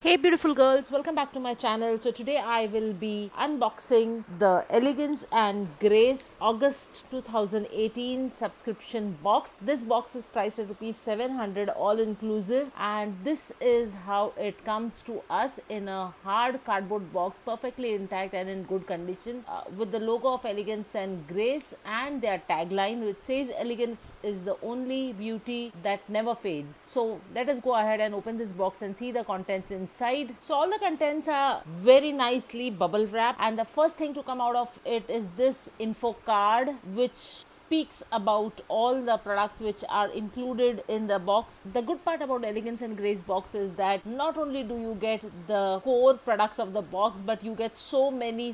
Hey beautiful girls, welcome back to my channel. So today I will be unboxing the Elegance and Grace August 2018 subscription box. This box is priced at rupees 700 all inclusive, and this is how it comes to us in a hard cardboard box, perfectly intact and in good condition, with the logo of Elegance and Grace and their tagline which says elegance is the only beauty that never fades. So let us go ahead and open this box and see the contents inside. So all the contents are very nicely bubble wrapped, and the first thing to come out of it is this info card which speaks about all the products which are included in the box. The good part about Elegance and Grace box is that not only do you get the core products of the box, but you get so many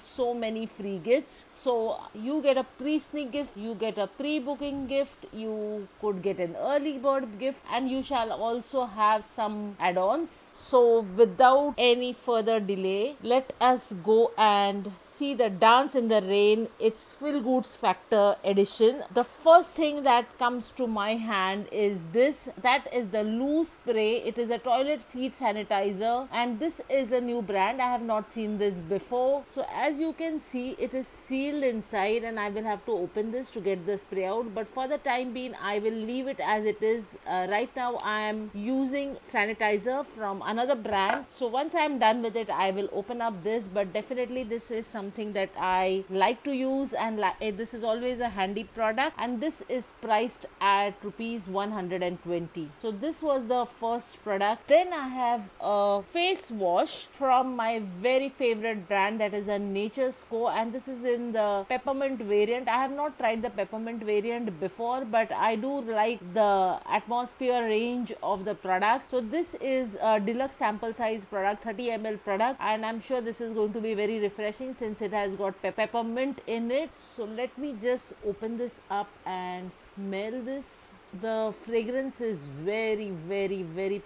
free gifts. So you get a pre-sneak gift, you get a pre-booking gift, you could get an early bird gift, and you shall also have some add-ons. So without any further delay, let us go and see the Dance in the Rain. It's Feel Goods Factor edition. The first thing that comes to my hand is this. That is the loose spray. It is a toilet seat sanitizer, and this is a new brand. I have not seen this before. So as you can see, it is sealed inside, and I will have to open this to get the spray out. But for the time being, I will leave it as it is. Right now I am using sanitizer from another brand. So once I am done with it, I will open up this, but definitely this is something that I like to use, and this is always a handy product, and this is priced at rupees 120. So this was the first product. Then I have a face wash from my very favorite brand, that is a Nature's Co, and this is in the peppermint variant. I have not tried the peppermint variant before, but I do like the atmosphere range of the products. So this is a deluxe sample size product, 30 ml product, and I'm sure this is going to be very refreshing since it has got peppermint in it. So let me just open this up and smell this. The fragrance is very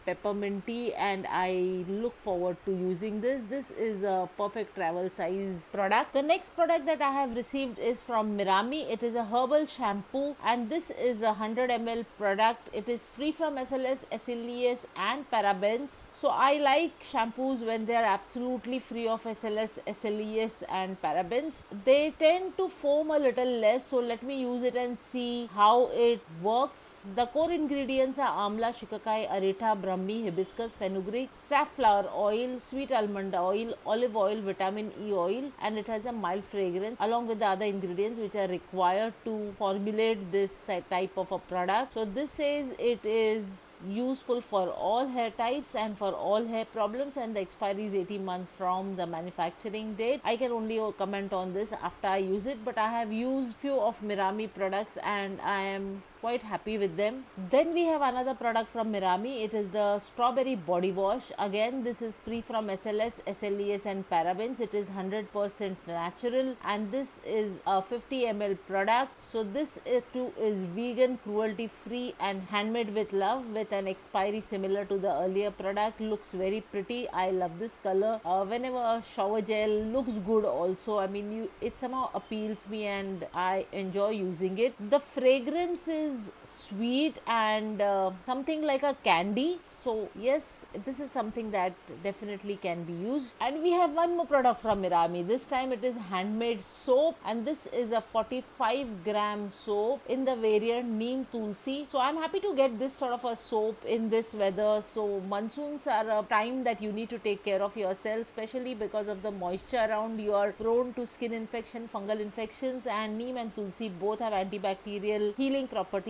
pepperminty, and I look forward to using this. This is a perfect travel size product. The next product that I have received is from Mirami. It is a herbal shampoo, and this is a 100 ml product. It is free from SLS, SLES and parabens. So I like shampoos when they are absolutely free of SLS, SLES and parabens. They tend to foam a little less, so let me use it and see how it works. The core ingredients are amla, shikakai, aretha, brahmi, hibiscus, fenugreek, safflower oil, sweet almond oil, olive oil, vitamin E oil, and it has a mild fragrance along with the other ingredients which are required to formulate this type of a product. So this says it is useful for all hair types and for all hair problems, and the expiry is 18 months from the manufacturing date. I can only comment on this after I use it, but I have used few of Mirami products and I am quite happy with them. Then we have another product from Mirami. It is the strawberry body wash. Again, this is free from SLS, SLES and parabens. It is 100% natural, and this is a 50 ml product. So this too is vegan, cruelty free and handmade with love, with an expiry similar to the earlier product. Looks very pretty. I love this color. Whenever a shower gel looks good also, I mean, it somehow appeals me and I enjoy using it. The fragrance is sweet and something like a candy. So yes, this is something that definitely can be used. And we have one more product from Mirami. This time it is handmade soap, and this is a 45-gram soap in the variant Neem Tulsi. So I'm happy to get this sort of a soap in this weather. So monsoons are a time that you need to take care of yourself, especially because of the moisture around. You are prone to skin infection, fungal infections, and Neem and Tulsi both have antibacterial healing properties.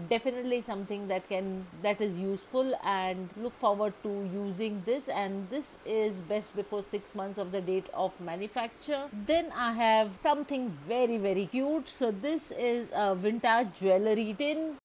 Definitely something that is useful, and look forward to using this, and this is best before 6 months of the date of manufacture. Then I have something very cute. So this is a vintage jewellery tin.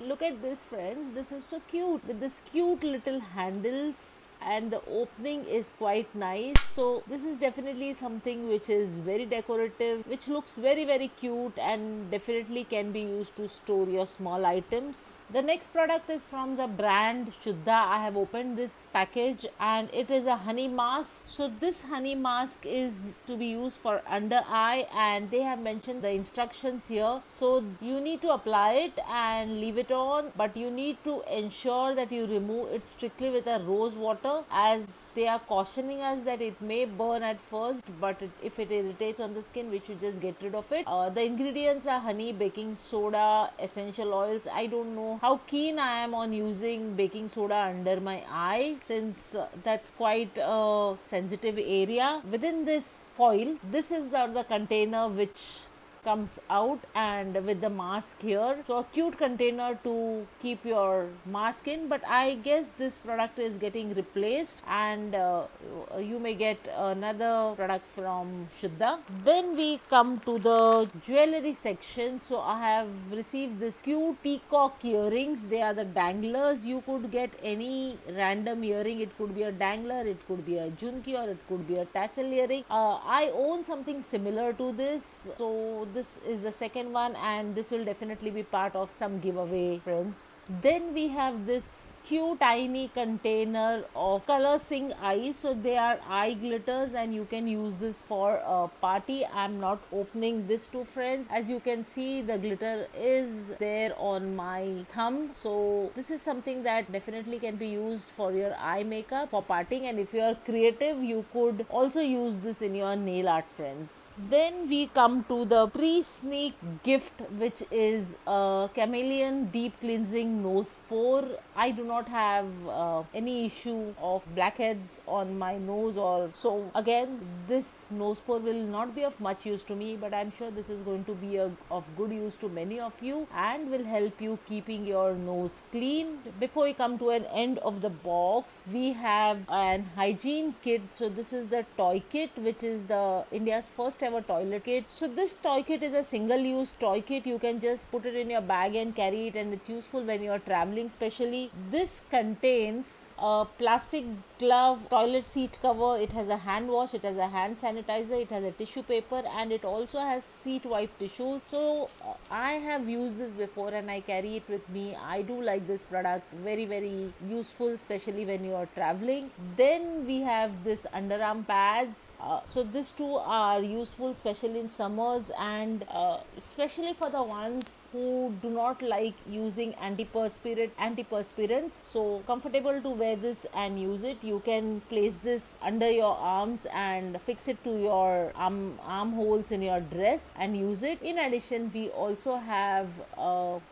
Look at this, friends. This is so cute with this cute little handles, and the opening is quite nice. So this is definitely something which is very decorative, which looks very cute, and definitely can be used to store your small items. The next product is from the brand Shuddha. I have opened this package, and it is a honey mask. So this honey mask is to be used for under eye, and they have mentioned the instructions here. So you need to apply it and leave it on, but you need to ensure that you remove it strictly with a rose water water, as they are cautioning us that it may burn at first, but if it irritates on the skin, we should just get rid of it. The ingredients are honey, baking soda, essential oils. I don't know how keen I am on using baking soda under my eye, since that's quite a sensitive area. Within this foil, this is the container which comes out, and with the mask here, so a cute container to keep your mask in. But I guess this product is getting replaced, and you may get another product from Shuddha. Then we come to the jewelry section. So I have received this cute peacock earrings. They are the danglers. You could get any random earring. It could be a dangler, it could be a junki, or it could be a tassel earring. I own something similar to this, so this is the second one, and this will definitely be part of some giveaway, friends. Then we have this cute tiny container of color sing eyes. So they are eye glitters, and you can use this for a party. I'm not opening this to friends. As you can see, the glitter is there on my thumb, so this is something that definitely can be used for your eye makeup for partying, and if you are creative, you could also use this in your nail art, friends. Then we come to the pre-sneak gift, which is a chameleon deep cleansing nose pour. I do not have any issue of blackheads on my nose, or so again this nose pour will not be of much use to me, but I'm sure this is going to be of good use to many of you and will help you keeping your nose clean. Before we come to an end of the box, we have an hygiene kit. So this is the toy kit, which is the India's first ever toilet kit. So this toy kit is a single use toy kit. You can just put it in your bag and carry it, and it's useful when you're traveling especially. This contains a plastic glove, toilet seat cover, it has a hand wash, it has a hand sanitizer, it has a tissue paper, and it also has seat wipe tissues. So I have used this before and I carry it with me. I do like this product, very useful, especially when you are traveling. Then we have this underarm pads. So these two are useful especially in summers, and especially for the ones who do not like using antiperspirants. So comfortable to wear this and use it. You can place this under your arms and fix it to your armholes in your dress and use it. In addition, we also have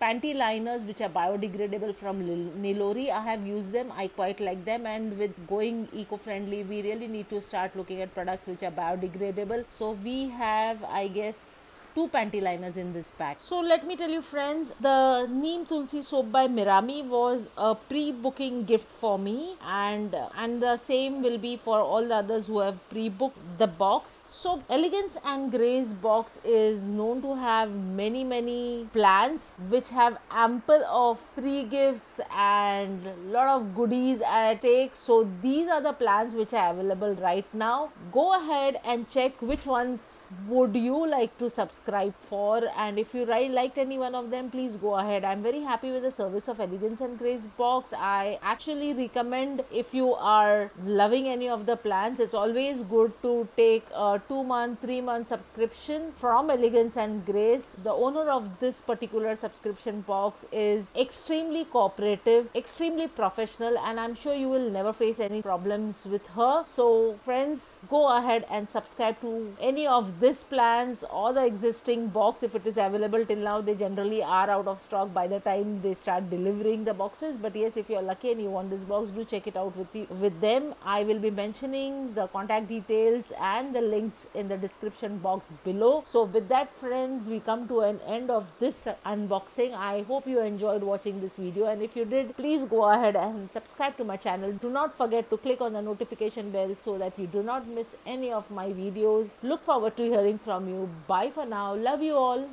panty liners, which are biodegradable from Nilori. I have used them, I quite like them, and with going eco-friendly, we really need to start looking at products which are biodegradable. So we have, I guess, 2 panty liners in this pack. So let me tell you, friends, the Neem Tulsi soap by Mirami was a pre-booking gift for me, and the same will be for all the others who have pre-booked the box. So Elegance and Grace box is known to have many plans which have ample of free gifts and lot of goodies at stake. So these are the plans which are available right now. Go ahead and check which ones would you like to subscribe for, and if you liked any one of them, please go ahead. I'm very happy with the service of Elegance and Grace box. I actually recommend, if you are loving any of the plans, it's always good to take a 2-month, 3-month subscription from Elegance and Grace. The owner of this particular subscription box is extremely cooperative, extremely professional, and I'm sure you will never face any problems with her. So friends, go ahead and subscribe to any of these plans or the existing box if it is available. Till now, they generally are out of stock by the time they start delivering the boxes, but yes, if you're lucky and you want this box, do check it out with them. I will be mentioning the contact details and the links in the description box below. So with that, friends, we come to an end of this unboxing. I hope you enjoyed watching this video, and if you did, please go ahead and subscribe to my channel. Do not forget to click on the notification bell so that you do not miss any of my videos. Look forward to hearing from you. Bye for now. Love you all.